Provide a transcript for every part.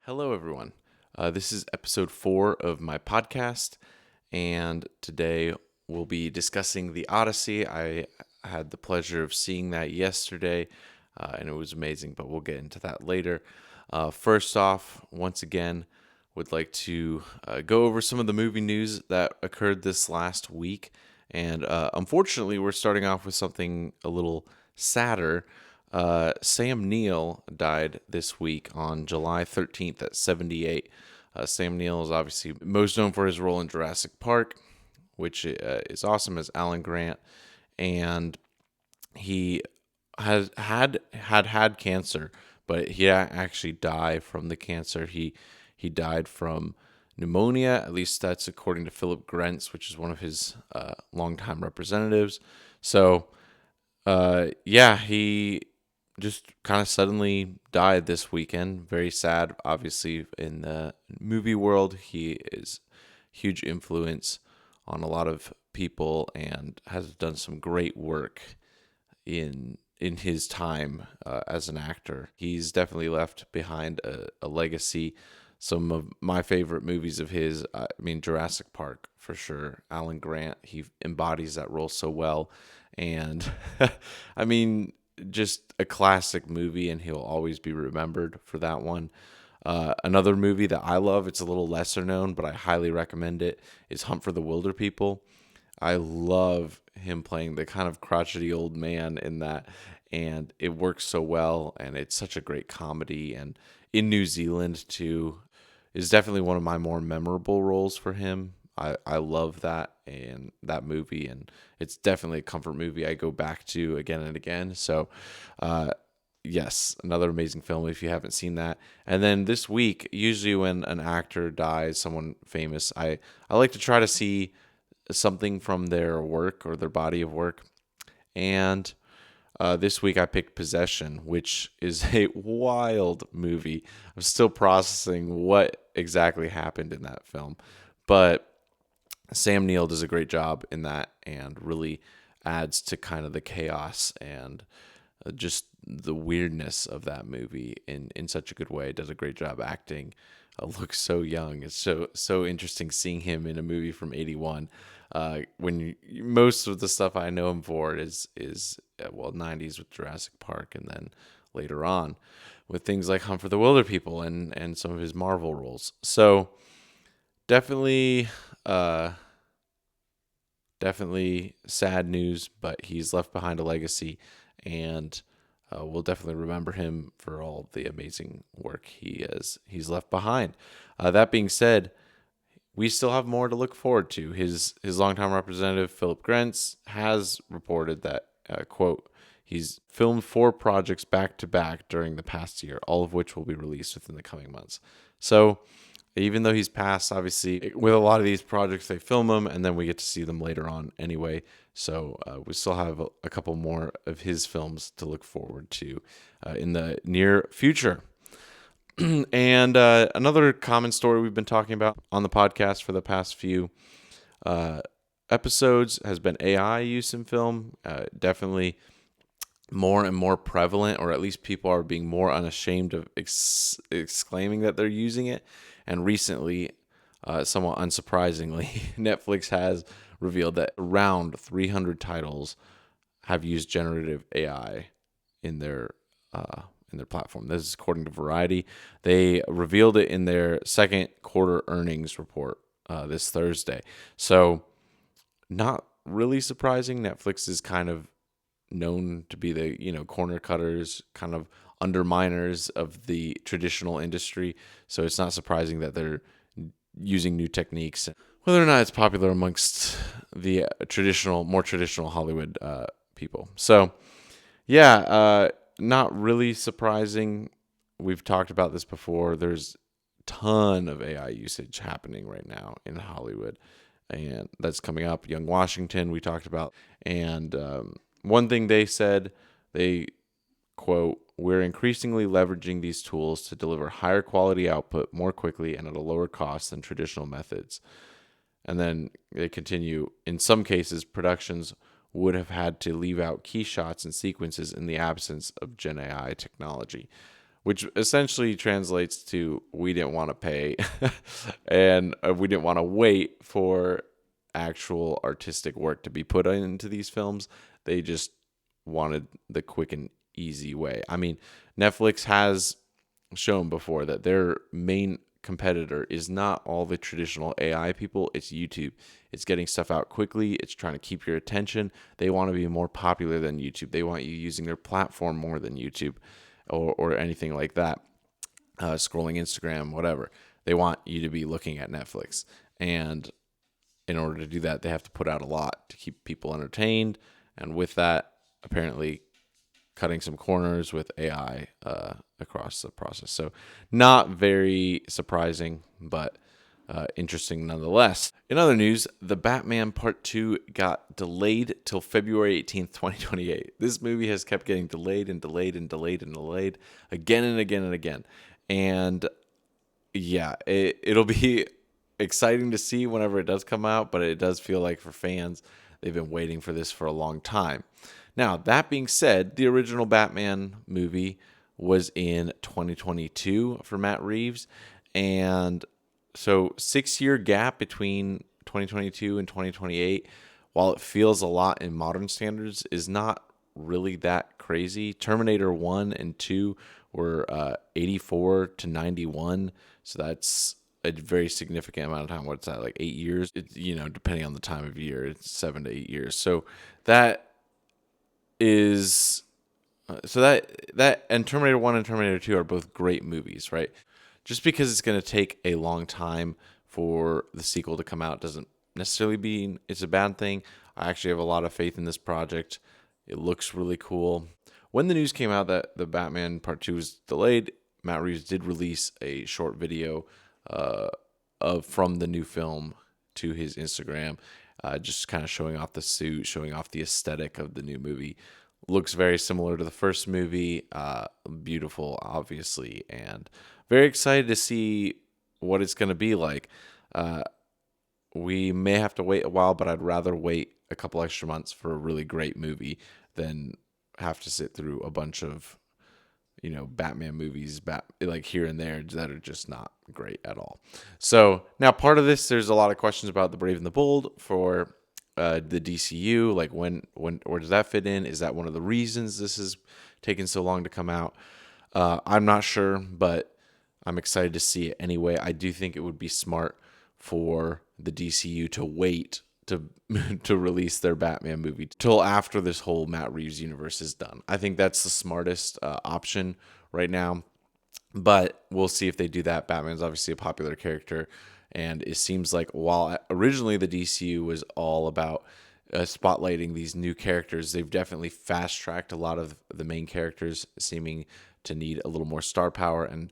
Hello, everyone. This is episode 4 of my podcast, and today we'll be discussing the Odyssey. I had the pleasure of seeing that yesterday, and it was amazing, but we'll get into that later. First off, once again, would like to go over some of the movie news that occurred this last week. And unfortunately, we're starting off with something a little sadder. Sam Neill died this week on July 13th at 78. Sam Neill is obviously most known for his role in Jurassic Park, which is awesome as Alan Grant. And he had cancer, but he actually died from the cancer. He died from pneumonia. At least that's according to Philip Grentz, which is one of his longtime representatives. So, he just kind of suddenly died this weekend. Very sad. Obviously, in the movie world, he is huge influence on a lot of people and has done some great work in his time as an actor. He's definitely left behind a legacy. Some of my favorite movies of his, Jurassic Park for sure. Alan Grant, he embodies that role so well. And just a classic movie, and he'll always be remembered for that one. Another movie that I love, it's a little lesser known, but I highly recommend it, is Hunt for the Wilder People. I love him playing the kind of crotchety old man in that, and it works so well, and it's such a great comedy. And in New Zealand, too, is definitely one of my more memorable roles for him. I love that and that movie, and it's definitely a comfort movie I go back to again and again. So, yes, another amazing film if you haven't seen that. And then this week, usually when an actor dies, someone famous, I like to try to see something from their work or their body of work. And this week I picked Possession, which is a wild movie. I'm still processing what exactly happened in that film, but Sam Neill does a great job in that and really adds to kind of the chaos and just the weirdness of that movie in such a good way. Does a great job acting. Looks so young. It's so interesting seeing him in a movie from '81. Most of the stuff I know him for is 90s with Jurassic Park, and then later on with things like Hunt for the Wilder People and some of his Marvel roles. So definitely sad news, but he's left behind a legacy, and we'll definitely remember him for all the amazing work he's left behind. That being said, we still have more to look forward to. His longtime representative, Philip Grentz, has reported that, quote, he's filmed 4 projects back to back during the past year, all of which will be released within the coming months. So even though he's passed, obviously, with a lot of these projects, they film them, and then we get to see them later on anyway. So we still have a couple more of his films to look forward to in the near future. And another common story we've been talking about on the podcast for the past few episodes has been AI use in film. Definitely more and more prevalent, or at least people are being more unashamed of exclaiming that they're using it. And recently, somewhat unsurprisingly, Netflix has revealed that around 300 titles have used generative AI in their platform. This is according to Variety. They revealed it in their second quarter earnings report this Thursday. So, not really surprising. Netflix is kind of known to be the corner cutters, kind of underminers of the traditional industry. So it's not surprising that they're using new techniques. Whether or not it's popular amongst the more traditional Hollywood people. So, not really surprising. We've talked about this before. There's a ton of AI usage happening right now in Hollywood, and that's coming up. Young Washington, we talked about. And one thing they said, they quote, "We're increasingly leveraging these tools to deliver higher quality output more quickly and at a lower cost than traditional methods." And then they continue, "In some cases, productions would have had to leave out key shots and sequences in the absence of Gen AI technology," which essentially translates to we didn't want to pay and we didn't want to wait for actual artistic work to be put into these films. They just wanted the quick and easy way. I mean, Netflix has shown before that their main competitor is not all the traditional AI people, it's YouTube. It's getting stuff out quickly, it's trying to keep your attention. They want to be more popular than YouTube. They want you using their platform more than YouTube or anything like that. Scrolling Instagram, whatever. They want you to be looking at Netflix. And in order to do that, they have to put out a lot to keep people entertained. And with that, apparently cutting some corners with AI across the process. So not very surprising, but interesting nonetheless. In other news, The Batman Part 2 got delayed till February 18th, 2028. This movie has kept getting delayed and delayed and delayed and delayed again and again and again. And yeah, it'll be exciting to see whenever it does come out, but it does feel like for fans, they've been waiting for this for a long time. Now, that being said, the original Batman movie was in 2022 for Matt Reeves. And so 6-year gap between 2022 and 2028, while it feels a lot in modern standards, is not really that crazy. Terminator 1 and 2 were 84 to 91. So that's a very significant amount of time. What's that, like 8 years? Depending on the time of year, it's 7 to 8 years. So that is that and Terminator 1 and Terminator 2 are both great movies, right? Just because it's going to take a long time for the sequel to come out doesn't necessarily mean it's a bad thing. I actually have a lot of faith in this project. It looks really cool. When the news came out that the Batman Part 2 was delayed, Matt Reeves did release a short video from the new film to his Instagram, just kind of showing off the suit, showing off the aesthetic of the new movie. Looks very similar to the first movie. Beautiful, obviously, and very excited to see what it's going to be like. We may have to wait a while, but I'd rather wait a couple extra months for a really great movie than have to sit through a bunch of Batman movies like here and there that are just not great at all. So now part of this, there's a lot of questions about The Brave and the Bold for the DCU. Like when where does that fit in? Is that one of the reasons this is taking so long to come out? I'm not sure, but I'm excited to see it anyway. I do think it would be smart for the DCU to wait to to release their Batman movie till after this whole Matt Reeves universe is done. I think that's the smartest option right now, but we'll see if they do that. Batman's obviously a popular character, and it seems like while originally the DCU was all about spotlighting these new characters, they've definitely fast-tracked a lot of the main characters, seeming to need a little more star power, and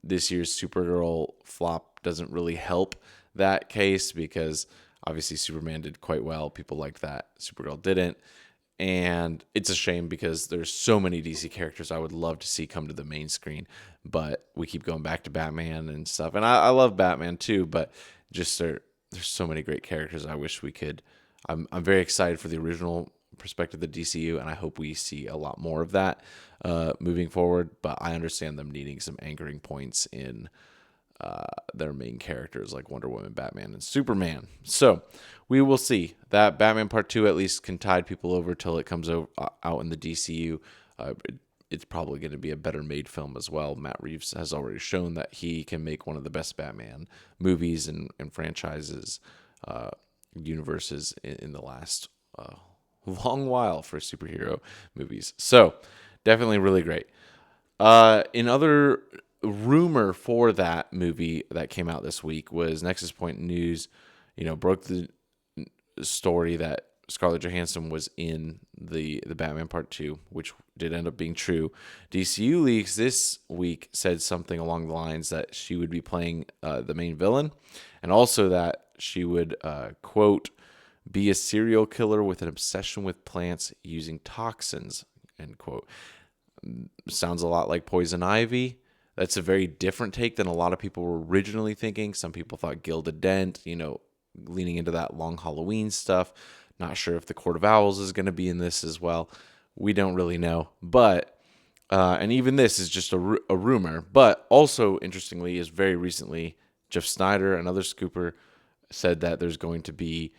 this year's Supergirl flop doesn't really help that case because obviously Superman did quite well. People liked that. Supergirl didn't. And it's a shame because there's so many DC characters I would love to see come to the main screen, but we keep going back to Batman and stuff. And I love Batman too, but just there's so many great characters I wish we could. I'm very excited for the original perspective of the DCU, and I hope we see a lot more of that moving forward. But I understand them needing some anchoring points in their main characters like Wonder Woman, Batman, and Superman. So we will see. That Batman Part 2 at least can tide people over till it comes out in the DCU. It's probably going to be a better made film as well. Matt Reeves has already shown that he can make one of the best Batman movies and franchises, universes in the last long while for superhero movies. So definitely really great. In other rumor for that movie that came out this week was Nexus Point News, broke the story that Scarlett Johansson was in the Batman Part 2, which did end up being true. DCU Leaks this week said something along the lines that she would be playing the main villain, and also that she would, quote, be a serial killer with an obsession with plants using toxins, end quote. Sounds a lot like Poison Ivy. That's a very different take than a lot of people were originally thinking. Some people thought Gilda Dent, leaning into that Long Halloween stuff. Not sure if the Court of Owls is going to be in this as well. We don't really know. But And even this is just a rumor. But also, interestingly, is very recently, Jeff Snyder, another scooper, said that there's going to be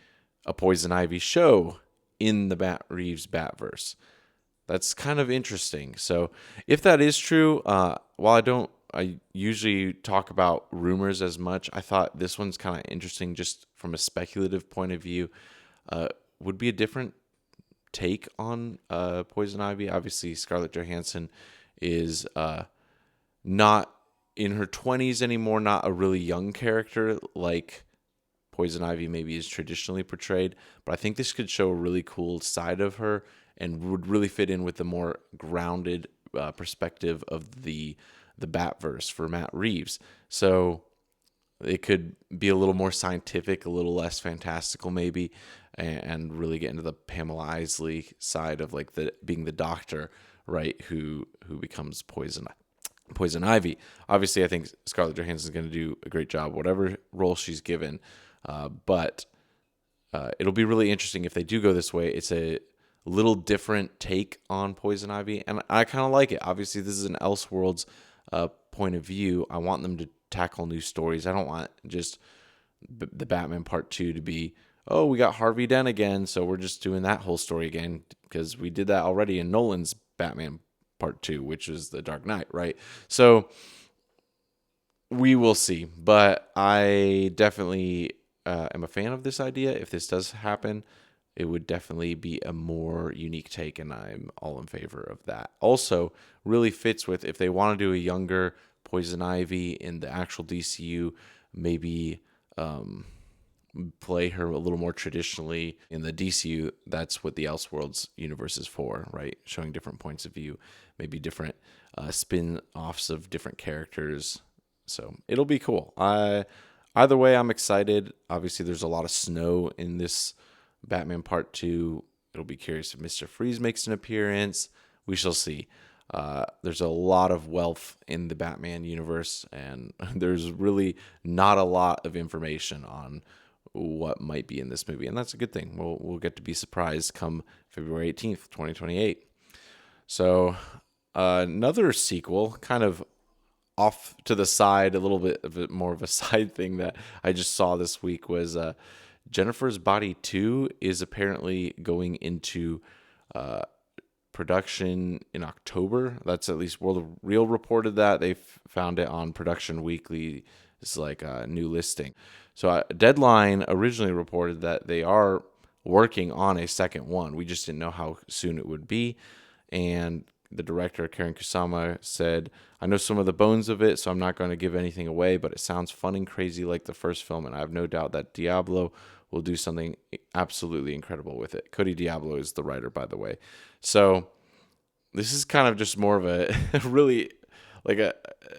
a Poison Ivy show in the Matt Reeves Batverse. That's kind of interesting. So if that is true, while I usually talk about rumors as much, I thought this one's kind of interesting just from a speculative point of view. Would be a different take on Poison Ivy. Obviously, Scarlett Johansson is not in her 20s anymore, not a really young character like Poison Ivy maybe is traditionally portrayed, but I think this could show a really cool side of her and would really fit in with the more grounded perspective of the Batverse for Matt Reeves. So it could be a little more scientific, a little less fantastical maybe, and really get into the Pamela Isley side of like the being the doctor, right, who becomes Poison Ivy. Obviously, I think Scarlett Johansson is going to do a great job, whatever role she's given. But it'll be really interesting if they do go this way. It's a little different take on Poison Ivy, and I kind of like it. Obviously, this is an Elseworlds point of view. I want them to tackle new stories. I don't want just the Batman Part 2 to be, oh, we got Harvey Dent again, so we're just doing that whole story again, because we did that already in Nolan's Batman Part 2, which is The Dark Knight, right? So we will see, but I definitely am a fan of this idea. If this does happen, it would definitely be a more unique take, and I'm all in favor of that. Also, really fits with if they want to do a younger Poison Ivy in the actual DCU, maybe play her a little more traditionally in the DCU. That's what the Elseworlds universe is for, right? Showing different points of view, maybe different spin-offs of different characters. So it'll be cool. Either way, I'm excited. Obviously, there's a lot of snow in this Batman Part 2. It'll be curious if Mr. Freeze makes an appearance. We shall see. There's a lot of wealth in the Batman universe, and there's really not a lot of information on what might be in this movie, and that's a good thing. We'll get to be surprised come February 18th, 2028. So another sequel, kind of off to the side, a little bit of it more of a side thing that I just saw this week was Jennifer's Body 2 is apparently going into production in October. That's at least World Real reported that. They found it on Production Weekly. It's like a new listing. So Deadline originally reported that they are working on a second one. We just didn't know how soon it would be. And the director, Karen Kusama, said, I know some of the bones of it, so I'm not going to give anything away, but it sounds fun and crazy like the first film, and I have no doubt that Diablo will do something absolutely incredible with it. Cody Diablo is the writer, by the way. So this is kind of just more of a really like a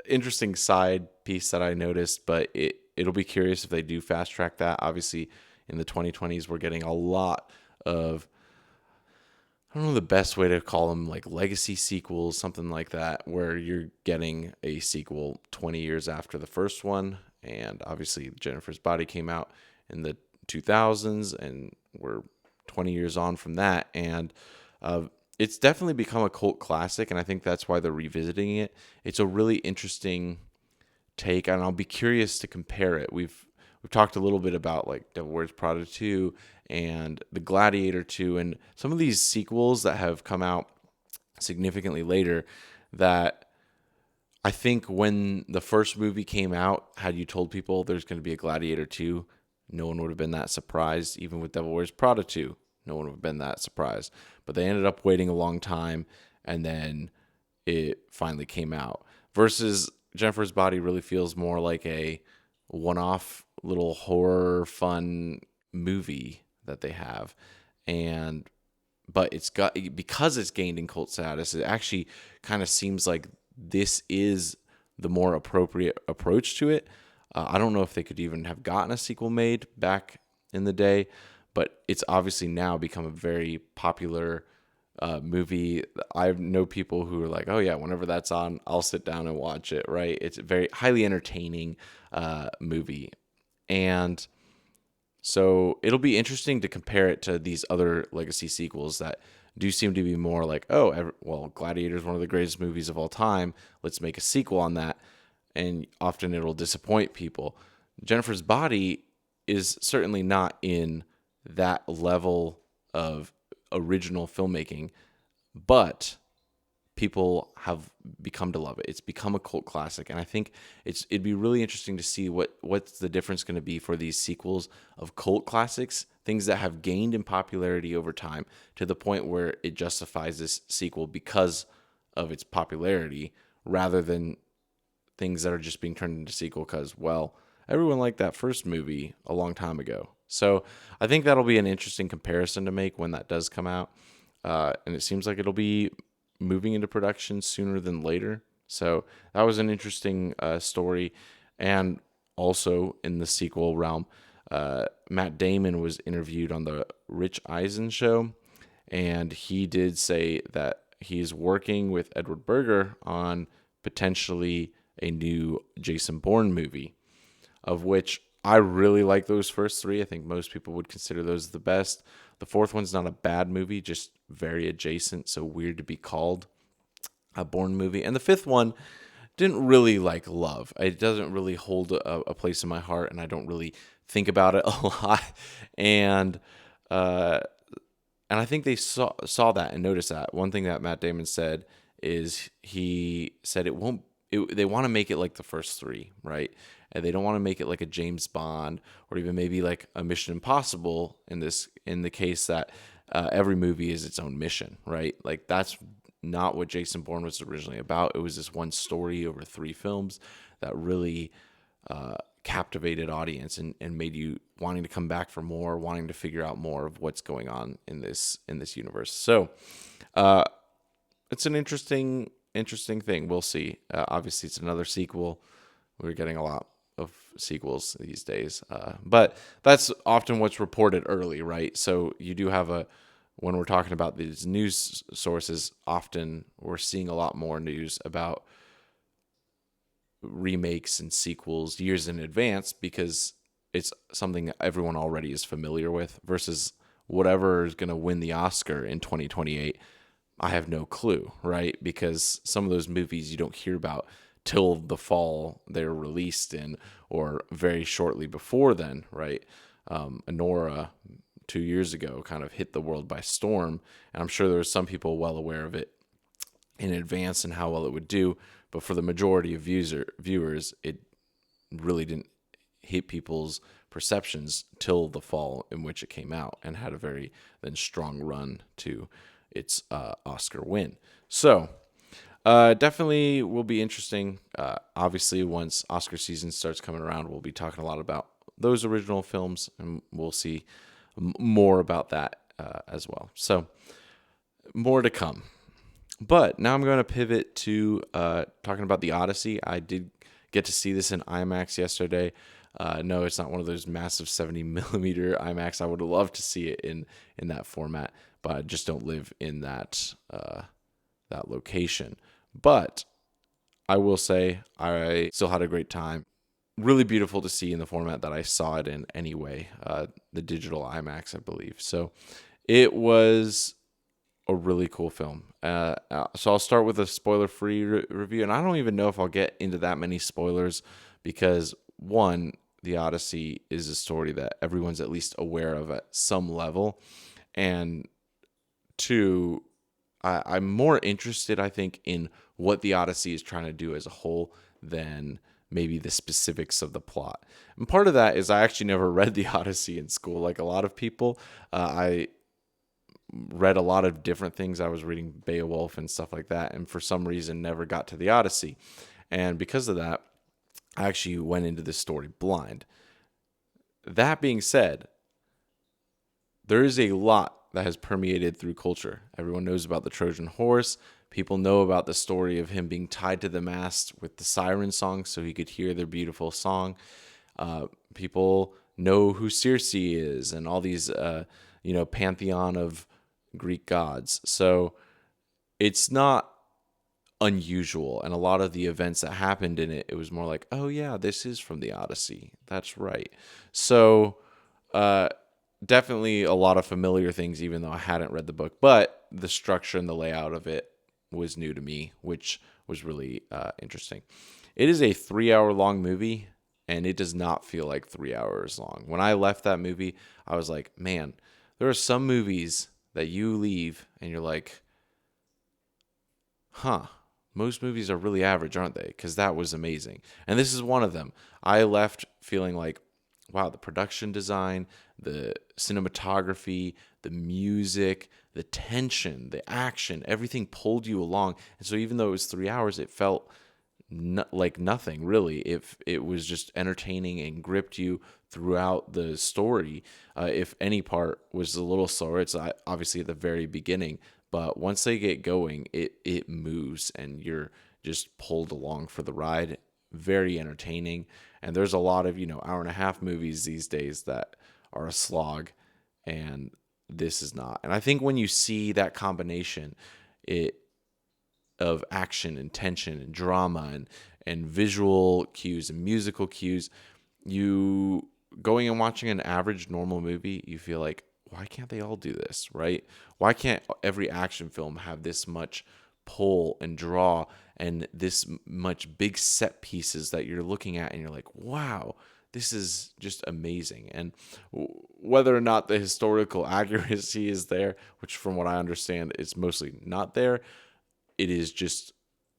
interesting side piece that I noticed, but it'll be curious if they do fast track that. Obviously, in the 2020s, we're getting a lot of, I don't know the best way to call them, like legacy sequels, something like that, where you're getting a sequel 20 years after the first one. And obviously, Jennifer's Body came out in the 2000s, and we're 20 years on from that. And it's definitely become a cult classic, and I think that's why they're revisiting it. It's a really interesting take, and I'll be curious to compare it. We've talked a little bit about like Devil Wears Prada 2 and The Gladiator 2 and some of these sequels that have come out significantly later that I think when the first movie came out, had you told people there's going to be a Gladiator 2, no one would have been that surprised. Even with Devil Wears Prada 2, no one would have been that surprised. But they ended up waiting a long time, and then it finally came out. Versus Jennifer's Body really feels more like a one-off little horror fun movie that they have. But it's got, because it's gained in cult status, it actually kind of seems like this is the more appropriate approach to it. I don't know if they could even have gotten a sequel made back in the day, but it's obviously now become a very popular movie. I know people who are like, oh yeah, whenever that's on, I'll sit down and watch it, right? It's a very highly entertaining movie. And So it'll be interesting to compare it to these other legacy sequels that do seem to be more like, oh, well, Gladiator is one of the greatest movies of all time. Let's make a sequel on that. And often it'll disappoint people. Jennifer's Body is certainly not in that level of original filmmaking, but people have become to love it. It's become a cult classic, and I think it'd be really interesting to see what's the difference going to be for these sequels of cult classics, things that have gained in popularity over time to the point where it justifies this sequel because of its popularity, rather than things that are just being turned into sequel because, well, everyone liked that first movie a long time ago. So I think that'll be an interesting comparison to make when that does come out. And it seems like it'll be moving into production sooner than later. So that was an interesting story. And also in the sequel realm, Matt Damon was interviewed on the Rich Eisen show, and he did say that he's working with Edward Berger on potentially a new Jason Bourne movie, of which I really like those first three. I think most people would consider those the best. The fourth one's not a bad movie, just very adjacent, so weird to be called a Bourne movie. And the fifth one didn't really love. It doesn't really hold a place in my heart, and I don't really think about it a lot. And I think they saw that and noticed that. One thing that Matt Damon said is he said they want to make it like the first three, right? And they don't want to make it like a James Bond or even maybe like a Mission Impossible in the case that every movie is its own mission, right? Like that's not what Jason Bourne was originally about. It was this one story over 3 films that really captivated audience and made you wanting to come back for more, wanting to figure out more of what's going on in this universe. So it's an interesting thing. We'll see. Obviously, it's another sequel. We're getting a lot of sequels these days, but that's often what's reported early, right? So you do have when we're talking about these news sources, often we're seeing a lot more news about remakes and sequels years in advance because it's something that everyone already is familiar with versus whatever is going to win the Oscar in 2028. I have no clue, right? Because some of those movies you don't hear about till the fall they're released in, or very shortly before then, right? Anora 2 years ago kind of hit the world by storm, and I'm sure there were some people well aware of it in advance and how well it would do, but for the majority of viewers, it really didn't hit people's perceptions till the fall in which it came out and had a very then strong run to its Oscar win. So definitely will be interesting. Obviously, once Oscar season starts coming around, we'll be talking a lot about those original films, and we'll see more about that as well. So more to come. But now I'm going to pivot to talking about the Odyssey. I did get to see this in IMAX yesterday. No, it's not one of those massive 70 millimeter IMAX. I would love to see it in that format, but I just don't live in that location. But I will say I still had a great time. Really beautiful to see in the format that I saw it in anyway, the digital IMAX, I believe. So it was a really cool film. So I'll start with a spoiler-free review, and I don't even know if I'll get into that many spoilers because, one, the Odyssey is a story that everyone's at least aware of at some level, and two, I'm more interested, I think, in what the Odyssey is trying to do as a whole than maybe the specifics of the plot. And part of that is I actually never read the Odyssey in school like a lot of people. I read a lot of different things. I was reading Beowulf and stuff like that, and for some reason never got to the Odyssey. And because of that, I actually went into this story blind. That being said, there is a lot that has permeated through culture. Everyone knows about the Trojan horse. People know about the story of him being tied to the mast with the siren song so he could hear their beautiful song. People know who Circe is and all these, pantheon of Greek gods. So it's not unusual. And a lot of the events that happened in it, it was more like, oh yeah, this is from the Odyssey. That's right. So uh, definitely a lot of familiar things, even though I hadn't read the book. But the structure and the layout of it was new to me, which was really interesting. It is a 3 hour long movie, and it does not feel like 3 hours long. When I left that movie, I was like, man, there are some movies that you leave and you're like, huh, most movies are really average, aren't they? Because that was amazing. And this is one of them. I left feeling like, wow, the production design, the cinematography, the music, the tension, the action, everything pulled you along. And so even though it was 3 hours, it felt like nothing really. If it was just entertaining and gripped you throughout the story. If any part was a little slower, it's obviously at the very beginning, but once they get going, it moves and you're just pulled along for the ride. Very entertaining. And there's a lot of, hour and a half movies these days that are a slog, and this is not. And I think when you see that combination, it of action and tension and drama and visual cues and musical cues, you going and watching an average normal movie, you feel like, why can't they all do this, right? Why can't every action film have this much pull and draw and this much big set pieces that you're looking at and you're like, wow, this is just amazing. And whether or not the historical accuracy is there, which from what I understand is mostly not there, it is just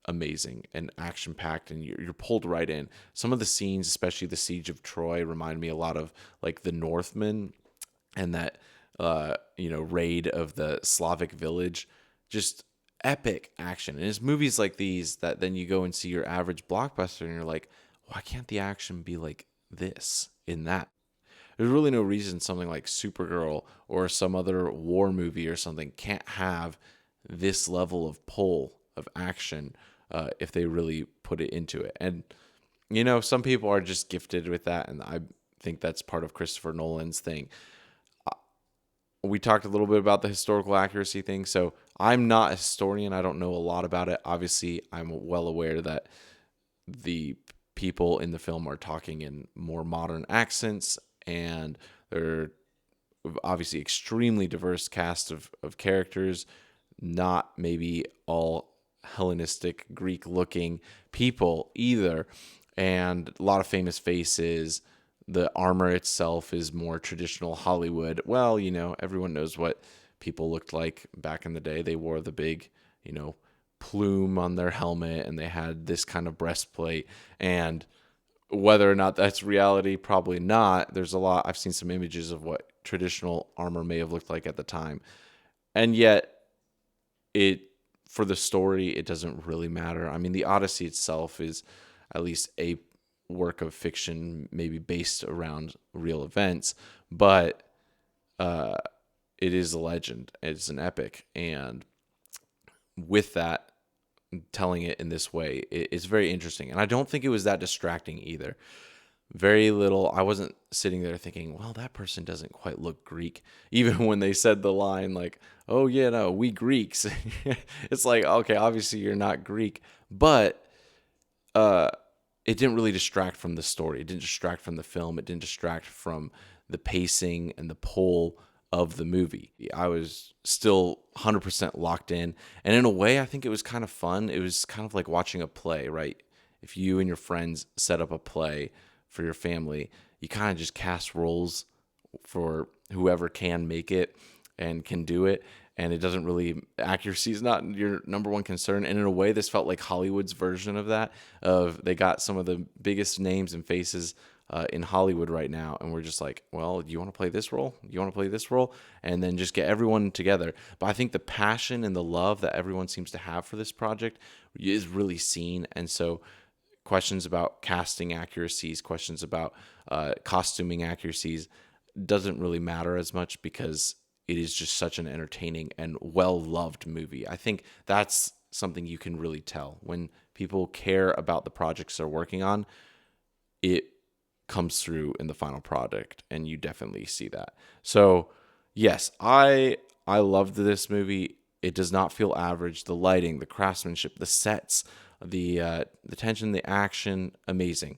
amazing and action packed, and you're pulled right in. Some of the scenes, especially the Siege of Troy, remind me a lot of like the Northmen and that raid of the Slavic village. Just epic action. And it's movies like these that then you go and see your average blockbuster and you're like, why can't the action be like this in that? There's really no reason something like Supergirl or some other war movie or something can't have this level of pull of action if they really put it into it. And, some people are just gifted with that. And I think that's part of Christopher Nolan's thing. We talked a little bit about the historical accuracy thing. So I'm not a historian. I don't know a lot about it. Obviously, I'm well aware that the people in the film are talking in more modern accents, and they're obviously extremely diverse cast of characters, not maybe all Hellenistic Greek looking people either, and a lot of famous faces. The armor itself is more traditional Hollywood. Well, everyone knows what people looked like back in the day. They wore the big, plume on their helmet, and they had this kind of breastplate. And whether or not that's reality, probably not. There's a lot. I've seen some images of what traditional armor may have looked like at the time. And yet, for the story, it doesn't really matter. I mean, the Odyssey itself is at least a work of fiction, maybe based around real events, but it is a legend. It's an epic. And with that, telling it in this way, it's very interesting. And I don't think it was that distracting either. Very little. I wasn't sitting there thinking, well, that person doesn't quite look Greek. Even when they said the line like, oh, yeah, no, we Greeks. It's like, okay, obviously you're not Greek. But it didn't really distract from the story. It didn't distract from the film. It didn't distract from the pacing and the pull of the movie. I was still 100% locked in. And in a way, I think it was kind of fun. It was kind of like watching a play, right? If you and your friends set up a play for your family, you kind of just cast roles for whoever can make it and can do it. And it doesn't really, accuracy is not your number one concern. And in a way, this felt like Hollywood's version of that. They got some of the biggest names and faces in Hollywood right now, and we're just like, well, do you want to play this role? You want to play this role? And then just get everyone together. But I think the passion and the love that everyone seems to have for this project is really seen. And so questions about casting accuracies, questions about costuming accuracies doesn't really matter as much because it is just such an entertaining and well-loved movie. I think that's something you can really tell. When people care about the projects they're working on, it comes through in the final product, and you definitely see that. So, yes, I loved this movie. It does not feel average. The lighting, the craftsmanship, the sets, the tension, the action, amazing.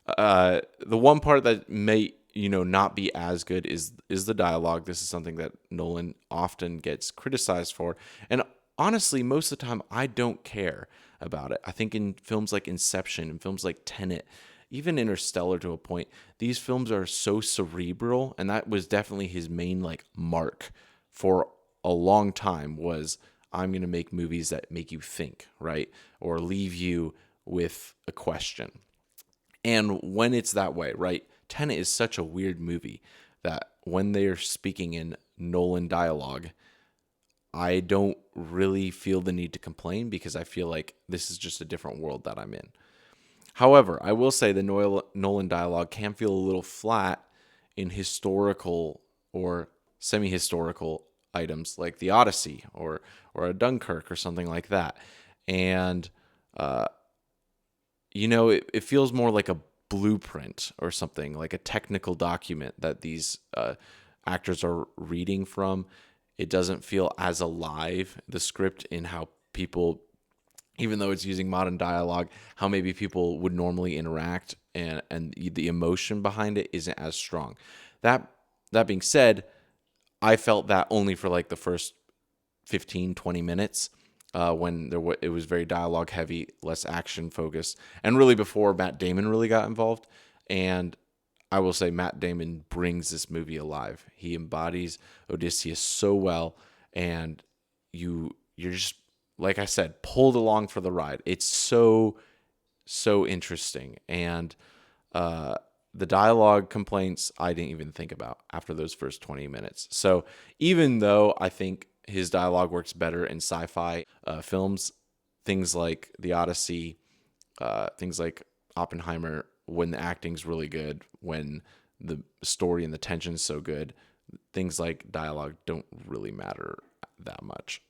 The one part that may not be as good is the dialogue. This is something that Nolan often gets criticized for. And honestly, most of the time I don't care about it. I think in films like Inception and films like Tenet, even Interstellar to a point, these films are so cerebral, and that was definitely his main like mark for a long time was I'm going to make movies that make you think, right? Or leave you with a question. And when it's that way, right? Tenet is such a weird movie that when they're speaking in Nolan dialogue, I don't really feel the need to complain because I feel like this is just a different world that I'm in. However, I will say the Nolan dialogue can feel a little flat in historical or semi-historical items like the Odyssey or a Dunkirk or something like that. And it feels more like a blueprint or something, like a technical document that these actors are reading from. It doesn't feel as alive, the script, in how people, even though it's using modern dialogue, how maybe people would normally interact, and the emotion behind it isn't as strong. That being said, I felt that only for like the first 15, 20 minutes when it was very dialogue heavy, less action focused, and really before Matt Damon really got involved. And I will say Matt Damon brings this movie alive. He embodies Odysseus so well, and you're just, like I said, pulled along for the ride. It's so interesting, and the dialogue complaints I didn't even think about after those first 20 minutes. So even though I think his dialogue works better in sci-fi films, things like The Odyssey, things like Oppenheimer, when the acting's really good, when the story and the tension's so good, things like dialogue don't really matter that much.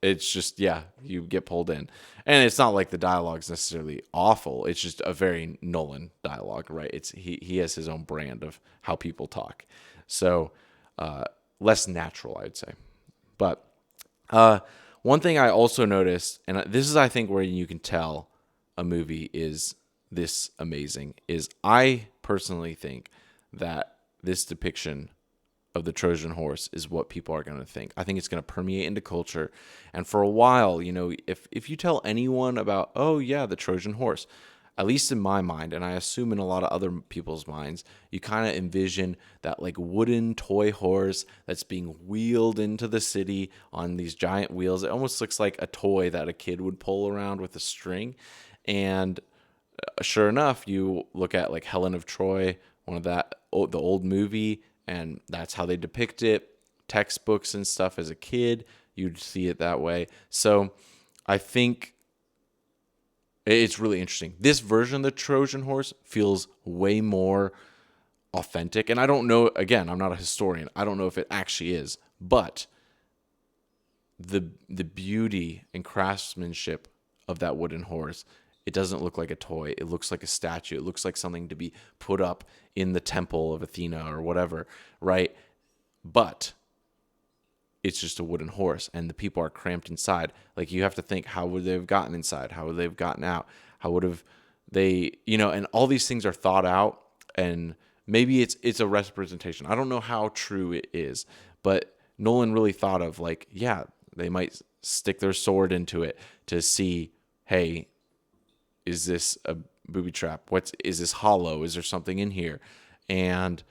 It's just, yeah, you get pulled in. And it's not like the dialogue's necessarily awful. It's just a very Nolan dialogue, right? He has his own brand of how people talk. So less natural, I'd say. But one thing I also noticed, and this is, I think, where you can tell a movie is this amazing, is I personally think that this depiction of the Trojan horse is what people are going to think. I think it's going to permeate into culture. And for a while, if you tell anyone about, oh yeah, the Trojan horse, at least in my mind, and I assume in a lot of other people's minds, you kind of envision that like wooden toy horse that's being wheeled into the city on these giant wheels. It almost looks like a toy that a kid would pull around with a string. And sure enough, you look at like Helen of Troy, the old movie, and that's how they depict it. Textbooks and stuff as a kid, you'd see it that way. So I think it's really interesting. This version of the Trojan horse feels way more authentic. And I don't know, again, I'm not a historian. I don't know if it actually is, but the beauty and craftsmanship of that wooden horse, it doesn't look like a toy. It looks like a statue. It looks like something to be put up in the temple of Athena or whatever, right? But it's just a wooden horse, and the people are cramped inside. Like, you have to think, how would they have gotten inside? How would they have gotten out? How would have they, and all these things are thought out, and maybe it's a representation. I don't know how true it is, but Nolan really thought of, like, yeah, they might stick their sword into it to see, hey, is this a booby trap? Is this hollow? Is there something in here? And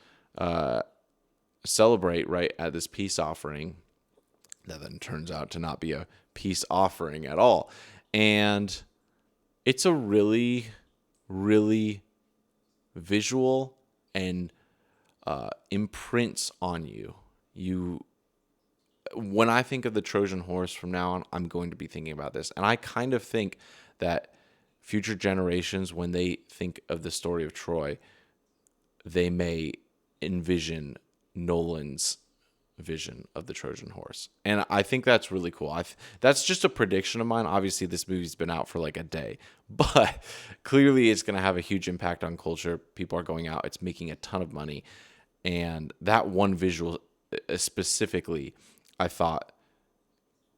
celebrate, right, at this peace offering that then turns out to not be a peace offering at all. And it's a really, really visual and imprints on you. When I think of the Trojan horse from now on, I'm going to be thinking about this. And I kind of think that future generations, when they think of the story of Troy, they may envision Nolan's vision of the Trojan horse. And I think that's really cool. That's just a prediction of mine. Obviously, this movie's been out for like a day, but clearly it's going to have a huge impact on culture. People are going out. It's making a ton of money. And that one visual specifically, I thought,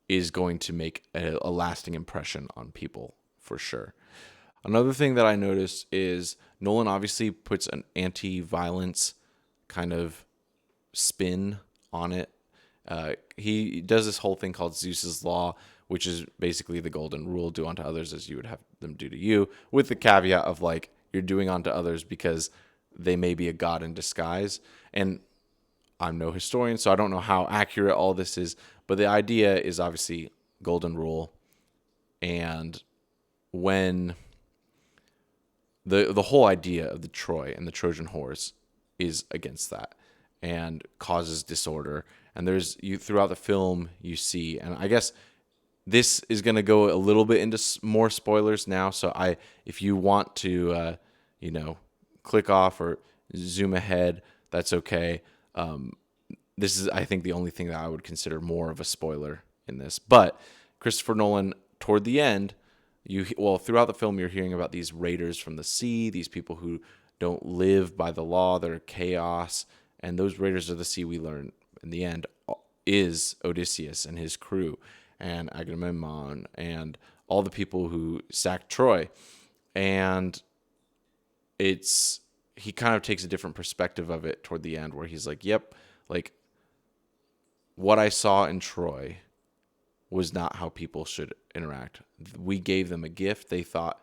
is going to make a lasting impression on people for sure. Another thing that I noticed is Nolan obviously puts an anti-violence kind of spin on it. He does this whole thing called Zeus's Law, which is basically the golden rule: do unto others as you would have them do to you, with the caveat of like you're doing unto others because they may be a god in disguise. And I'm no historian, so I don't know how accurate all this is, but the idea is obviously golden rule. And when the whole idea of the Troy and the Trojan horse is against that and causes disorder. And there's you throughout the film you see, and I guess this is going to go a little bit into more spoilers now. So if you want to, click off or zoom ahead, that's okay. This is, I think, the only thing that I would consider more of a spoiler in this. But Christopher Nolan, toward the end, throughout the film, you're hearing about these raiders from the sea, these people who don't live by the law, they're chaos, and those raiders of the sea, we learn in the end, is Odysseus and his crew, and Agamemnon, and all the people who sacked Troy. And he kind of takes a different perspective of it toward the end, where he's like, yep, like what I saw in Troy was not how people should interact. We gave them a gift. They thought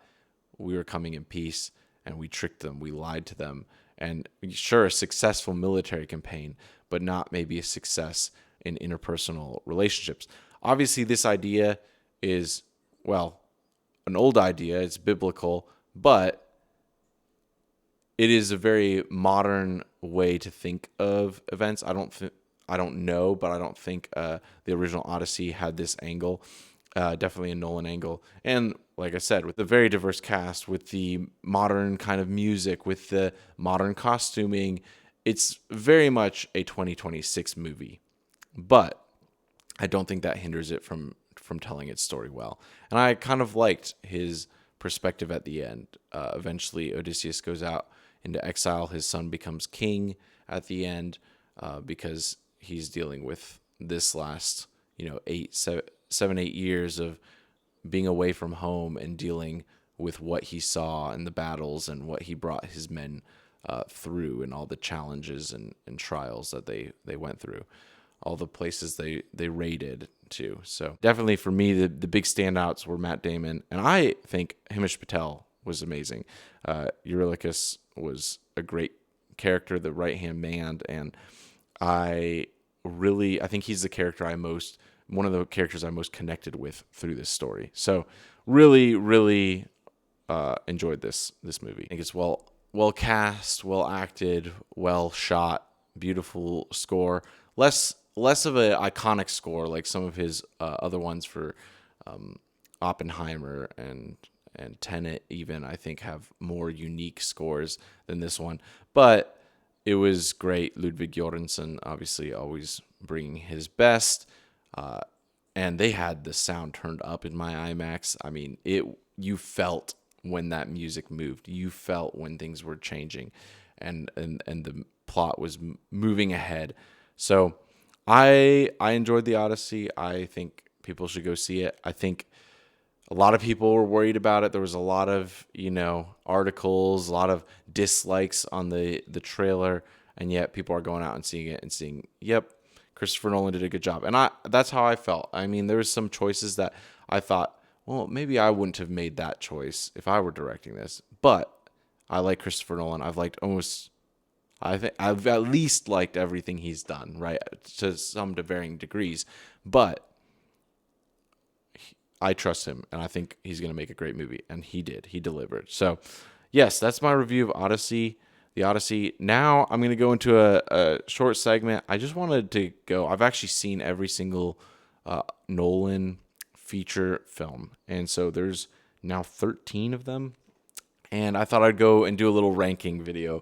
we were coming in peace, and we tricked them. We lied to them. And sure, a successful military campaign, but not maybe a success in interpersonal relationships. Obviously, this idea is, an old idea. It's biblical, but it is a very modern way to think of events. I don't know, but I don't think the original Odyssey had this angle. Definitely a Nolan angle. And like I said, with the very diverse cast, with the modern kind of music, with the modern costuming, it's very much a 2026 movie. But I don't think that hinders it from telling its story well. And I kind of liked his perspective at the end. Eventually, Odysseus goes out into exile. His son becomes king at the end because he's dealing with this last, 8 years of being away from home and dealing with what he saw in the battles and what he brought his men through, and all the challenges and trials that they went through, all the places they raided to. So definitely for me, the big standouts were Matt Damon, and I think Himesh Patel was amazing. Eurylochus was a great character, the right-hand man, and I think he's the character one of the characters I most connected with through this story. So really, really enjoyed this movie. I think it's well cast, well acted, well shot, beautiful score. Less of an iconic score like some of his other ones for Oppenheimer and Tenet even, I think, have more unique scores than this one. But it was great. Ludwig Göransson, obviously, always bringing his best. And they had the sound turned up in my IMAX. I mean, you felt when that music moved. You felt when things were changing, and the plot was moving ahead. So I enjoyed the Odyssey. I think people should go see it. I think a lot of people were worried about it. There was a lot of, articles, a lot of dislikes on the trailer, and yet people are going out and seeing it and seeing, yep, Christopher Nolan did a good job. And that's how I felt. I mean, there was some choices that I thought, well, maybe I wouldn't have made that choice if I were directing this. But I like Christopher Nolan. I think I've at least liked everything he's done, right? To varying degrees. But I trust him, and I think he's going to make a great movie. And he did. He delivered. So, yes, that's my review of Odyssey. The Odyssey. Now I'm going to go into a short segment. I just wanted to go. I've actually seen every single Nolan feature film, and so there's now 13 of them. And I thought I'd go and do a little ranking video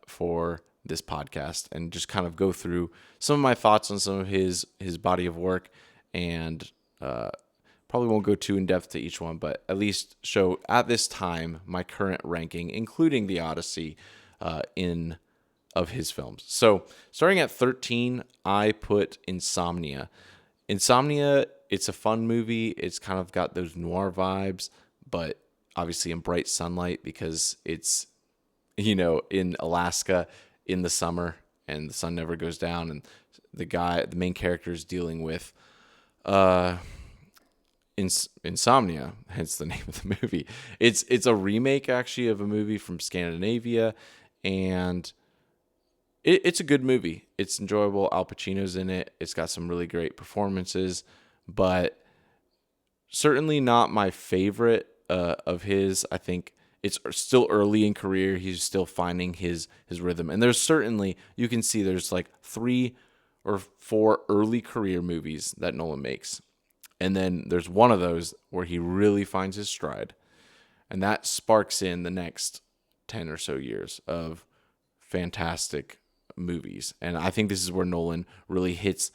for this podcast and just kind of go through some of my thoughts on some of his body of work, and probably won't go too in depth to each one, but at least show at this time my current ranking, including the Odyssey, of his films. So starting at 13, I put Insomnia. Insomnia, it's a fun movie. It's kind of got those noir vibes, but obviously in bright sunlight because it's in Alaska in the summer, and the sun never goes down, and the main character is dealing with uh, insomnia, hence the name of the movie. It's a remake actually of a movie from Scandinavia, and it's a good movie. It's enjoyable. Al Pacino's in it. It's got some really great performances, but certainly not my favorite of his. I think it's still early in career. He's still finding his rhythm, and there's certainly, you can see there's like 3 or 4 early career movies that Nolan makes, and then there's one of those where he really finds his stride, and that sparks in the next 10 or so years of fantastic movies. And I think this is where Nolan really hits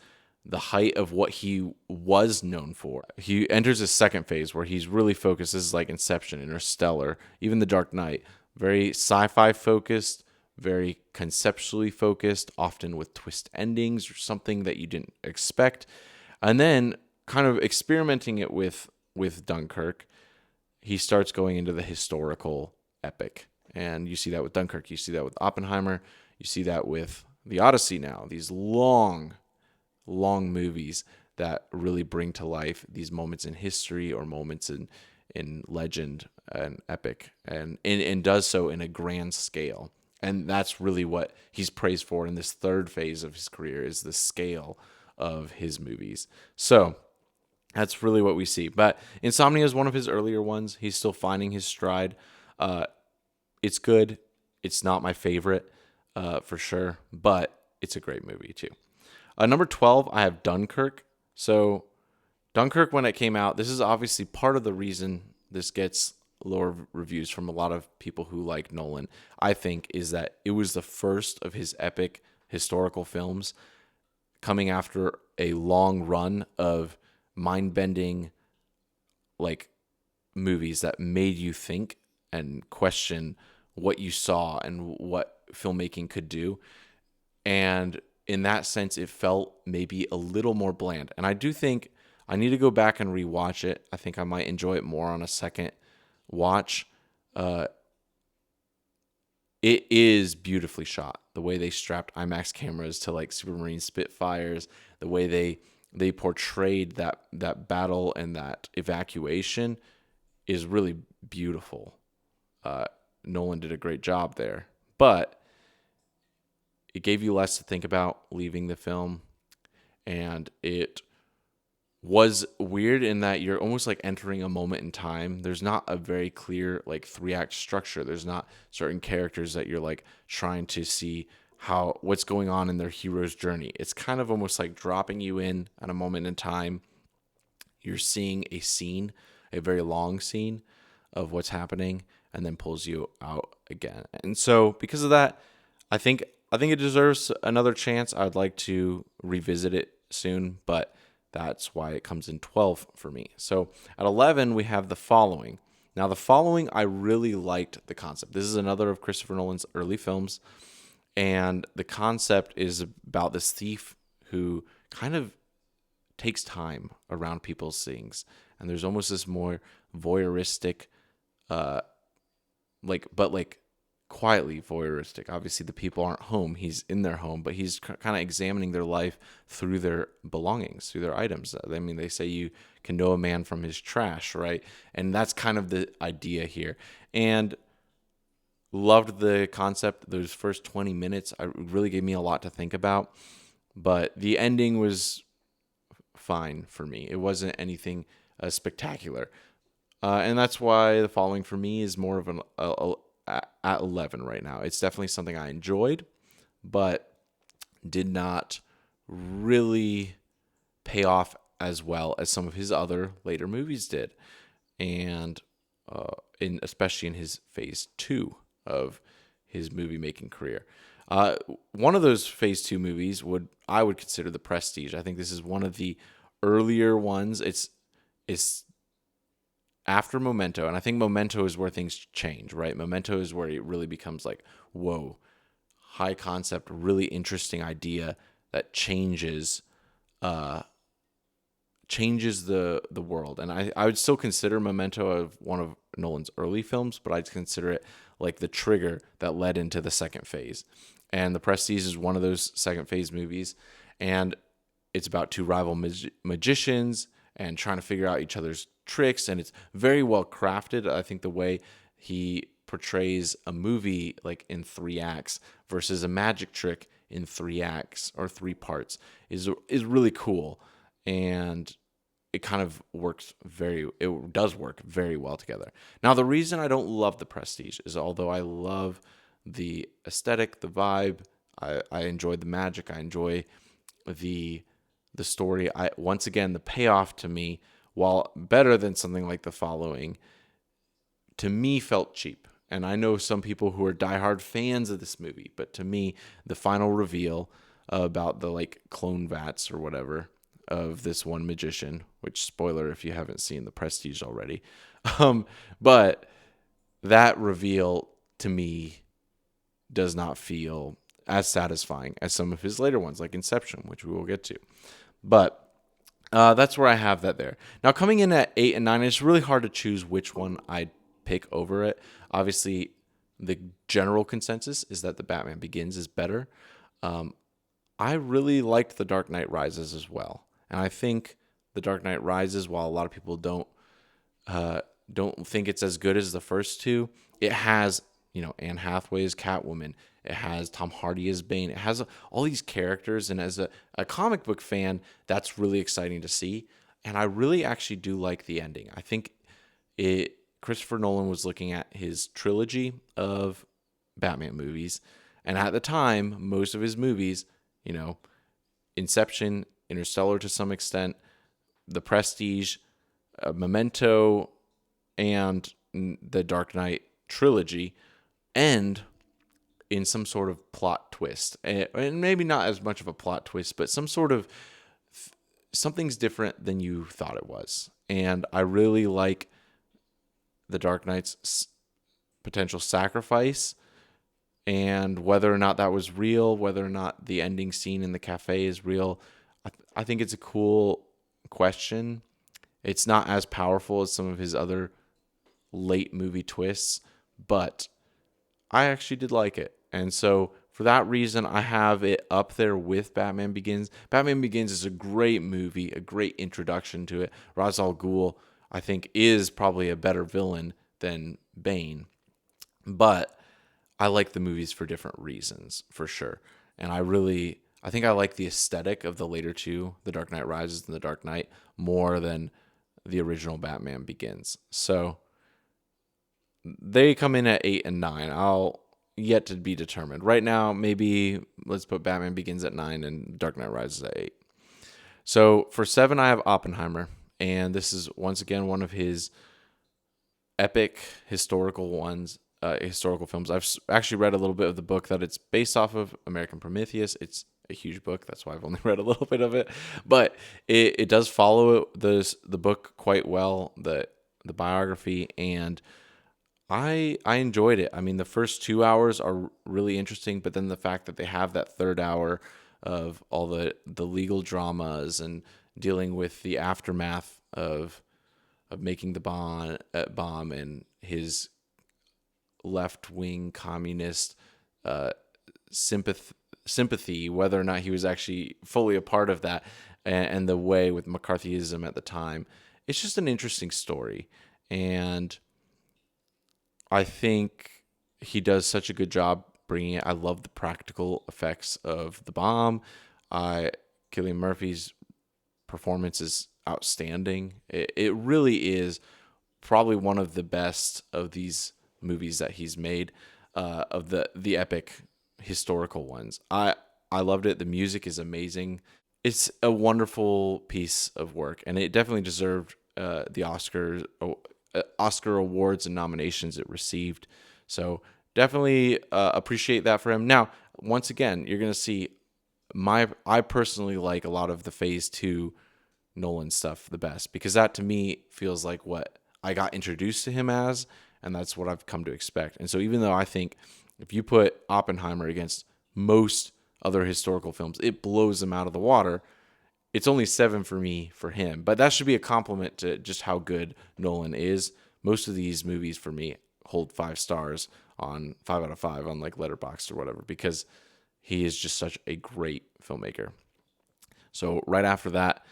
the height of what he was known for. He enters a second phase where he's really focused. This is like Inception, Interstellar, even The Dark Knight. Very sci-fi focused, very conceptually focused, often with twist endings or something that you didn't expect. And then kind of experimenting it with Dunkirk, he starts going into the historical epic. And you see that with Dunkirk. You see that with Oppenheimer. You see that with the Odyssey now. These long movies that really bring to life these moments in history or moments in legend and epic, and does so in a grand scale. And that's really what he's praised for in this third phase of his career, is the scale of his movies. So that's really what we see. But Insomnia is one of his earlier ones. He's still finding his stride. It's good. It's not my favorite for sure, but it's a great movie too. Number 12, I have Dunkirk. So Dunkirk, when it came out, this is obviously part of the reason this gets lower reviews from a lot of people who like Nolan, I think, is that it was the first of his epic historical films coming after a long run of mind-bending like movies that made you think and question what you saw and what filmmaking could do. And in that sense, it felt maybe a little more bland. And I do think I need to go back and rewatch it. I think I might enjoy it more on a second watch. It is beautifully shot. The way they strapped IMAX cameras to like Supermarine Spitfires, the way they portrayed that battle and that evacuation is really beautiful. Nolan did a great job there, but it gave you less to think about leaving the film, and it was weird in that you're almost like entering a moment in time. There's not a very clear like 3-act structure. There's not certain characters that you're like trying to see what's going on in their hero's journey. It's kind of almost like dropping you in at a moment in time. You're seeing a scene, a very long scene of what's happening, and then pulls you out again. And so because of that, I think it deserves another chance. I'd like to revisit it soon, but that's why it comes in 12 for me. So at 11, we have The Following. Now, The Following, I really liked the concept. This is another of Christopher Nolan's early films, and the concept is about this thief who kind of takes time around people's things, and there's almost this more voyeuristic, but quietly voyeuristic. Obviously, the people aren't home. He's in their home, but he's kind of examining their life through their belongings, through their items. I mean, they say you can know a man from his trash, right? And that's kind of the idea here. And loved the concept. Those first 20 minutes, it really gave me a lot to think about. But the ending was fine for me. It wasn't anything spectacular. And that's why The Following for me is more of at 11 right now. It's definitely something I enjoyed, but did not really pay off as well as some of his other later movies did, and especially in his phase 2 of his movie making career. One of those phase 2 movies I would consider The Prestige. I think this is one of the earlier ones. It's after Memento, and I think Memento is where things change, right? Memento is where it really becomes like, whoa, high concept, really interesting idea that changes the world. And I would still consider Memento of one of Nolan's early films, but I'd consider it like the trigger that led into the second phase. And The Prestige is one of those second phase movies. And it's about two rival magicians and trying to figure out each other's tricks. And it's very well crafted. I think the way he portrays a movie like in 3 acts versus a magic trick in 3 acts or 3 parts is really cool. And it does work very well together. Now, the reason I don't love The Prestige is, although I love the aesthetic, the vibe, I enjoy the magic, I enjoy the story. Once again, the payoff to me, while better than something like The Following, to me felt cheap. And I know some people who are diehard fans of this movie, but to me, the final reveal about the like clone vats or whatever of this one magician, which, spoiler if you haven't seen The Prestige already, but that reveal to me does not feel as satisfying as some of his later ones, like Inception, which we will get to. But that's where I have that there. Now, coming in at 8 and 9, it's really hard to choose which one I'd pick over it. Obviously, the general consensus is that The Batman Begins is better. I really liked The Dark Knight Rises as well. And I think The Dark Knight Rises, while a lot of people don't think it's as good as the first two, it has, Anne Hathaway as Catwoman. It has Tom Hardy as Bane. It has all these characters. And as a comic book fan, that's really exciting to see. And I really actually do like the ending. I think Christopher Nolan was looking at his trilogy of Batman movies. And at the time, most of his movies, Inception, Interstellar to some extent, The Prestige, Memento, and the Dark Knight trilogy end in some sort of plot twist. And maybe not as much of a plot twist, but some sort of something's different than you thought it was. And I really like the Dark Knight's potential sacrifice, and whether or not that was real, whether or not the ending scene in the cafe is real. I think it's a cool question. It's not as powerful as some of his other late movie twists, but I actually did like it. And so for that reason, I have it up there with Batman Begins. Batman Begins is a great movie, a great introduction to it. Ra's al Ghul, I think, is probably a better villain than Bane. But I like the movies for different reasons, for sure. And I think I like the aesthetic of the later two, The Dark Knight Rises and The Dark Knight, more than the original Batman Begins. So they come in at 8 and 9. I'll yet to be determined. Right now, maybe let's put Batman Begins at 9 and Dark Knight Rises at 8. So for 7, I have Oppenheimer. And this is, once again, one of his epic historical films. I've actually read a little bit of the book that it's based off of, American Prometheus. It's a huge book. That's why I've only read a little bit of it. But it does follow the book quite well, the biography, and I enjoyed it. I mean, the first 2 hours are really interesting, but then the fact that they have that third hour of all the legal dramas and dealing with the aftermath of making the bomb and his left-wing communist sympathy, whether or not he was actually fully a part of that, and the way with McCarthyism at the time. It's just an interesting story, and I think he does such a good job bringing it. I love the practical effects of the bomb. Cillian Murphy's performance is outstanding. It really is probably one of the best of these movies that he's made, of the epic historical ones. I loved it. The music is amazing. It's a wonderful piece of work, and it definitely deserved the Oscar awards and nominations it received. So definitely appreciate that for him. Now, once again, you're going to see I personally like a lot of the Phase 2 Nolan stuff the best, because that to me feels like what I got introduced to him as, and that's what I've come to expect. And so even though I think if you put Oppenheimer against most other historical films, it blows them out of the water, it's only 7 for me for him. But that should be a compliment to just how good Nolan is. Most of these movies for me hold 5 stars on 5 out of 5 on like Letterboxd or whatever, because he is just such a great filmmaker. So right after that,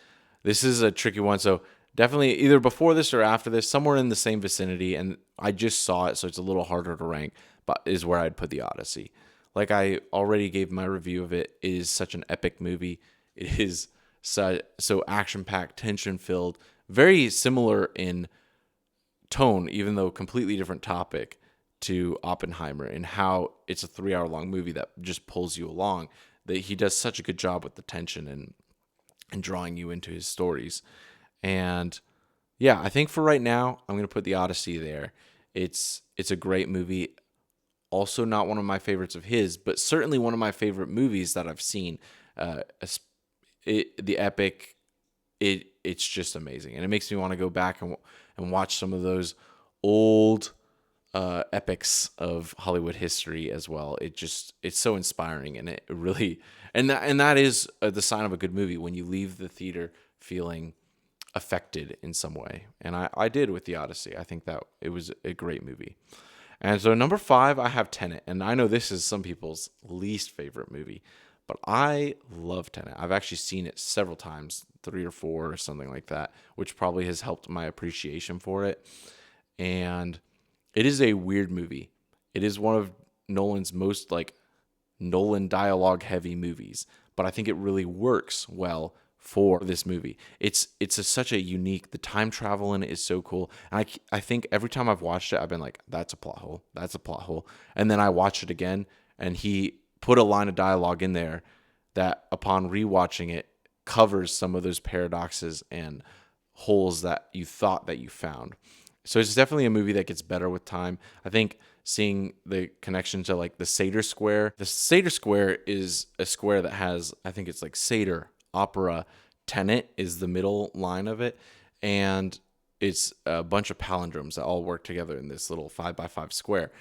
this is a tricky one. So definitely either before this or after this, somewhere in the same vicinity. And I just saw it, so it's a little harder to rank, but is where I'd put the Odyssey. Like I already gave my review of it. It is such an epic movie. It is so action-packed, tension-filled, very similar in tone, even though completely different topic, to Oppenheimer, and how it's a 3 hour long movie that just pulls you along. That he does such a good job with the tension and drawing you into his stories. And yeah, I think for right now, I'm going to put the Odyssey there. It's a great movie. Also not one of my favorites of his, but certainly one of my favorite movies that I've seen. The epic, it's just amazing. And it makes me want to go back and watch some of those old epics of Hollywood history as well. It's so inspiring, and it really, and that is the sign of a good movie, when you leave the theater feeling affected in some way. And I did with the Odyssey. I think that it was a great movie. And so number 5, I have Tenet, and I know this is some people's least favorite movie, but I love Tenet. I've actually seen it several times, 3 or 4 or something like that, which probably has helped my appreciation for it. And it is a weird movie. It is one of Nolan's most like Nolan dialogue heavy movies, but I think it really works well for this movie. It's such a unique, the time travel in it is so cool. And I think every time I've watched it, I've been like, that's a plot hole. That's a plot hole. And then I watch it again, and he put a line of dialogue in there that upon rewatching it covers some of those paradoxes and holes that you thought that you found. So it's definitely a movie that gets better with time. I think seeing the connection to like the Seder Square. The Seder Square is a square that has, I think it's like Seder, opera, Tenet is the middle line of it. And it's a bunch of palindromes that all work together in this little 5x5 square.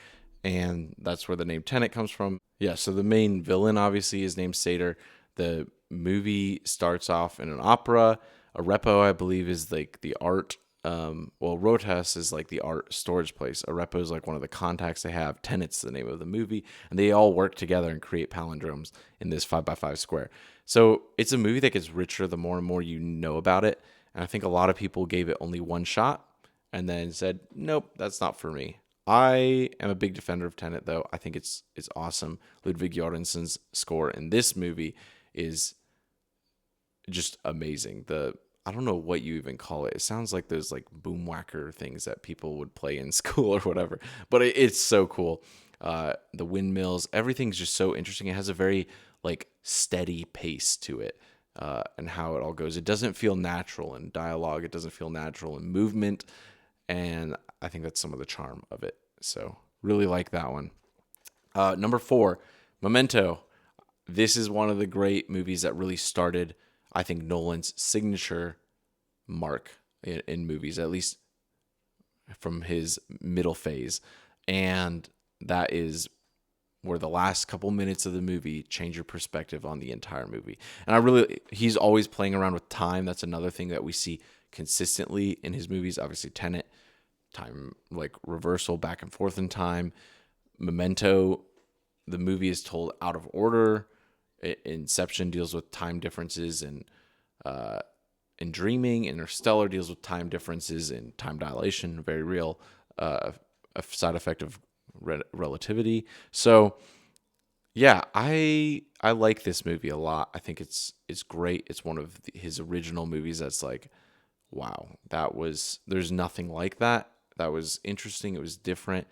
And that's where the name Tenet comes from. Yeah, so the main villain obviously is named Seder. The movie starts off in an opera. A repo, I believe, is like the art. Rotas is like the art storage place. A repo is like one of the contacts they have. Tenet's the name of the movie. And they all work together and create palindromes in this 5x5 square. So it's a movie that gets richer the more and more you know about it. And I think a lot of people gave it only one shot and then said, nope, that's not for me. I am a big defender of Tenet, though. I think it's awesome. Ludwig Göransson's score in this movie is just amazing. I don't know what you even call it. It sounds like those like boom whacker things that people would play in school or whatever. But it's so cool. The windmills, everything's just so interesting. It has a very like steady pace to it, and how it all goes. It doesn't feel natural in dialogue. It doesn't feel natural in movement. And I think that's some of the charm of it. So really like that one. Number 4, Memento. This is one of the great movies that really started, I think, Nolan's signature mark in movies, at least from his middle phase. And that is where the last couple minutes of the movie change your perspective on the entire movie. And he's always playing around with time. That's another thing that we see consistently in his movies. Obviously, Tenet, time like reversal back and forth in time. Memento, the movie is told out of order. Inception deals with time differences and dreaming. Interstellar deals with time differences and time dilation, very real, a side effect of relativity. So yeah, I like this movie a lot. I think it's great. It's one of his original movies that's like, wow, there's nothing like that. That was interesting. It was different.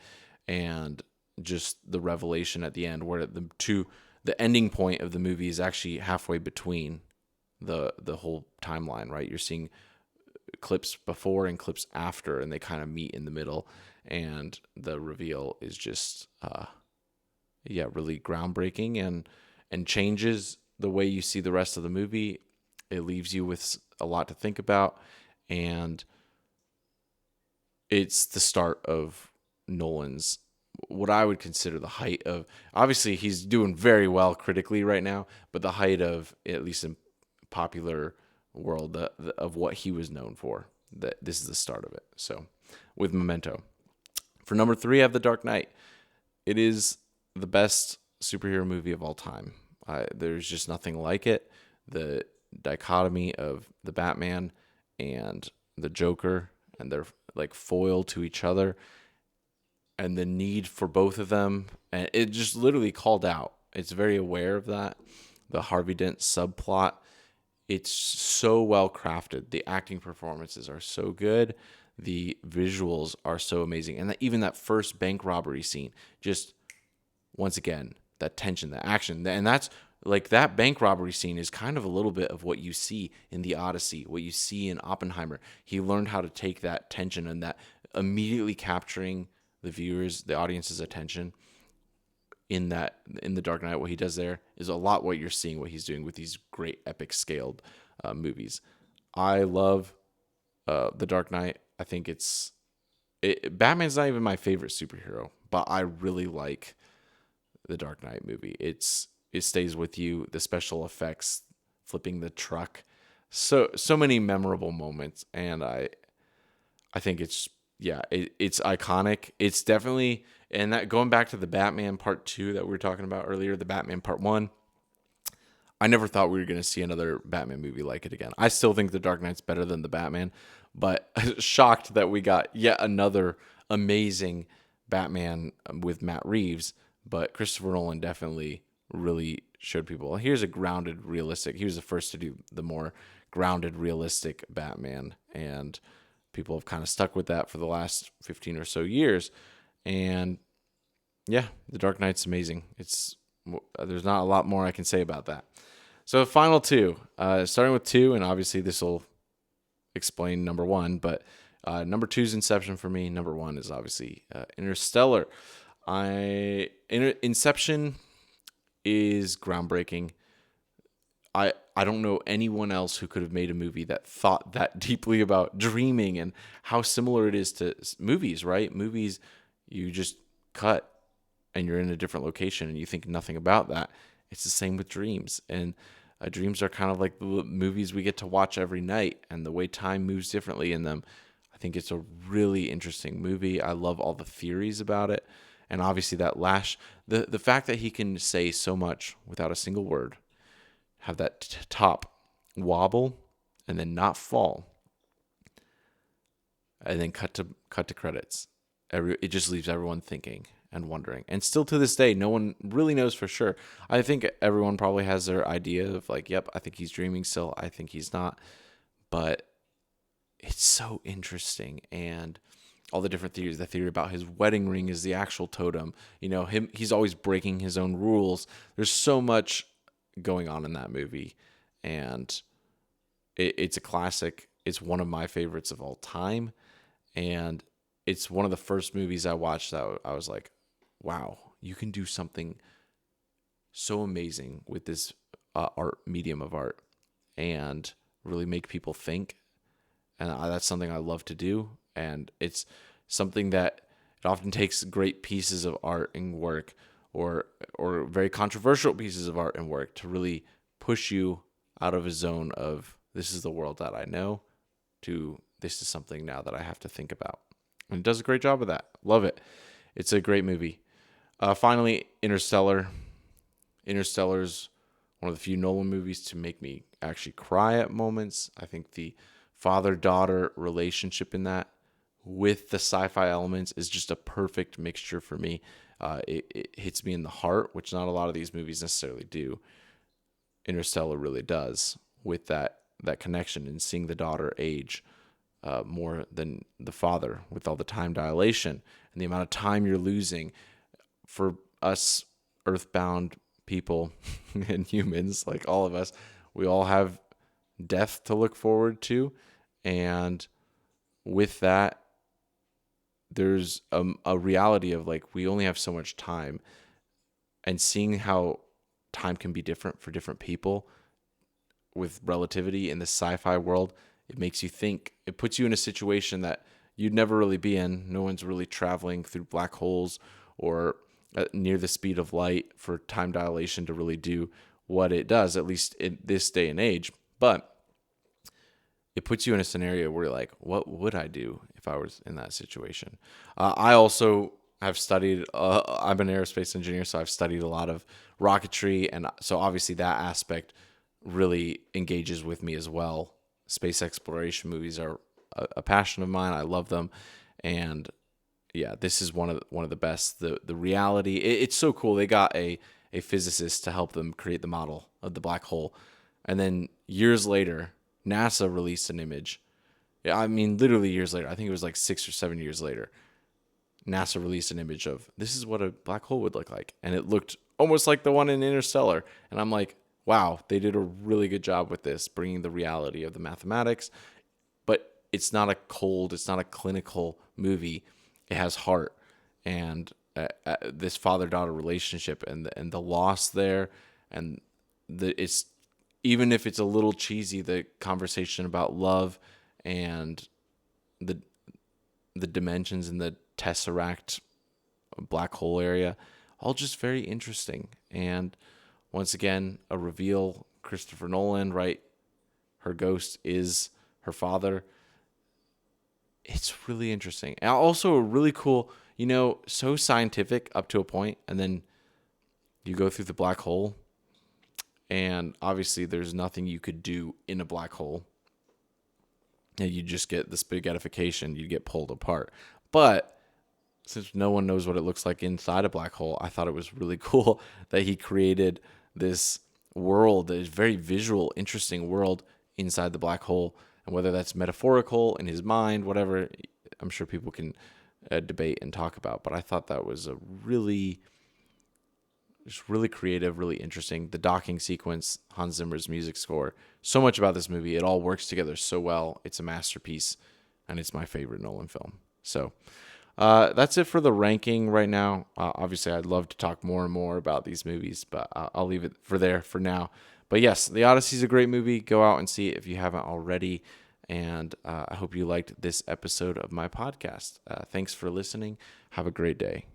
And just the revelation at the end where the ending point of the movie is actually halfway between the whole timeline, right? You're seeing clips before and clips after, and they kind of meet in the middle. And the reveal is just, really groundbreaking and changes the way you see the rest of the movie. It leaves you with a lot to think about. And it's the start of Nolan's, what I would consider the height of, obviously he's doing very well critically right now, but the height of, at least in popular world, of what he was known for. That this is the start of it. So with Memento. For number 3, I have The Dark Knight. it is the best superhero movie of all time. There's just nothing like it. The dichotomy of the Batman and the Joker, and they're like foil to each other, and the need for both of them, and it just literally called out. It's very aware of that. The Harvey Dent subplot, it's so well crafted. The acting performances are so good. The visuals are so amazing. And even that first bank robbery scene, just once again, that tension, the action. And that's like that bank robbery scene is kind of a little bit of what you see in the Odyssey, what you see in Oppenheimer. He learned how to take that tension and that immediately capturing the viewers, the audience's attention in the Dark Knight. What he does there is a lot what you're seeing, what he's doing with these great epic scaled movies. I love the Dark Knight. I think Batman's not even my favorite superhero, but I really like the Dark Knight movie. It stays with you. The special effects, flipping the truck, so many memorable moments, and I think it's iconic. It's definitely, and that going back to the Batman Part 2 that we were talking about earlier, the Batman Part 1, I never thought we were going to see another Batman movie like it again. I still think The Dark Knight's better than the Batman, but shocked that we got yet another amazing Batman with Matt Reeves. But Christopher Nolan definitely really showed people, well, here's a grounded, realistic. He was the first to do the more grounded, realistic Batman, and people have kind of stuck with that for the last 15 or so years. And yeah, The Dark Knight's amazing. There's not a lot more I can say about that. So final two, starting with two, and obviously this will explain number one, but number two is Inception for me. Number one is obviously Interstellar. Inception is groundbreaking. I don't know anyone else who could have made a movie that thought that deeply about dreaming and how similar it is to movies, right? Movies, you just cut and you're in a different location and you think nothing about that. It's the same with dreams. And dreams are kind of like the movies we get to watch every night, and the way time moves differently in them. I think it's a really interesting movie. I love all the theories about it. And obviously that the fact that he can say so much without a single word, have that top wobble and then not fall, and then cut to credits. It just leaves everyone thinking and wondering. And still to this day, no one really knows for sure. I think everyone probably has their idea of like, yep, I think he's dreaming still. I think he's not. But it's so interesting. And all the different theories, the theory about his wedding ring is the actual totem. He's always breaking his own rules. There's so much going on in that movie. And it's a classic. It's one of my favorites of all time. And it's one of the first movies I watched that I was like, wow, you can do something so amazing with this medium of art and really make people think. And that's something I love to do. And it's something that it often takes great pieces of art and work, or very controversial pieces of art and work, to really push you out of a zone of, this is the world that I know, to this is something now that I have to think about. And it does a great job of that. Love it. It's a great movie. Finally, Interstellar. Interstellar's one of the few Nolan movies to make me actually cry at moments. I think the father-daughter relationship in that, with the sci-fi elements, is just a perfect mixture for me. It hits me in the heart, which not a lot of these movies necessarily do. Interstellar really does, with that connection and seeing the daughter age more than the father, with all the time dilation and the amount of time you're losing. For us earthbound people and humans, like all of us, we all have death to look forward to. And with that, there's a reality of like, we only have so much time, and seeing how time can be different for different people with relativity in the sci-fi world, it makes you think. It puts you in a situation that you'd never really be in. No one's really traveling through black holes or near the speed of light for time dilation to really do what it does, at least in this day and age. But it puts you in a scenario where you're like, what would I do if I was in that situation? I also I've studied, I'm an aerospace engineer, so I've studied a lot of rocketry. And so obviously that aspect really engages with me as well. Space exploration movies are a passion of mine. I love them. And yeah, this is one of the best. The reality, it's so cool. They got a physicist to help them create the model of the black hole. And then years later, NASA released an image. Yeah, I mean, literally years later. I think it was like 6 or 7 years later. NASA released an image of this is what a black hole would look like. And it looked almost like the one in Interstellar. And I'm like, wow, they did a really good job with this, bringing the reality of the mathematics. But it's not a clinical movie. It has heart and this father-daughter relationship and the loss there. And it's, even if it's a little cheesy, the conversation about love and the dimensions in the tesseract black hole area, all just very interesting. And once again, a reveal. Christopher Nolan, right? Her ghost is her father. It's really interesting. And also a really cool, so scientific up to a point, and then you go through the black hole, and obviously there's nothing you could do in a black hole. And you just get the spaghettification, you get pulled apart. But since no one knows what it looks like inside a black hole, I thought it was really cool that he created this world, this very visual, interesting world inside the black hole. And whether that's metaphorical in his mind, whatever, I'm sure people can debate and talk about. But I thought that was just really creative, really interesting. The docking sequence, Hans Zimmer's music score, so much about this movie. It all works together so well. It's a masterpiece, and it's my favorite Nolan film. So that's it for the ranking right now. Obviously, I'd love to talk more and more about these movies, but I'll leave it for now. But yes, The Odyssey is a great movie. Go out and see it if you haven't already. And I hope you liked this episode of my podcast. Thanks for listening. Have a great day.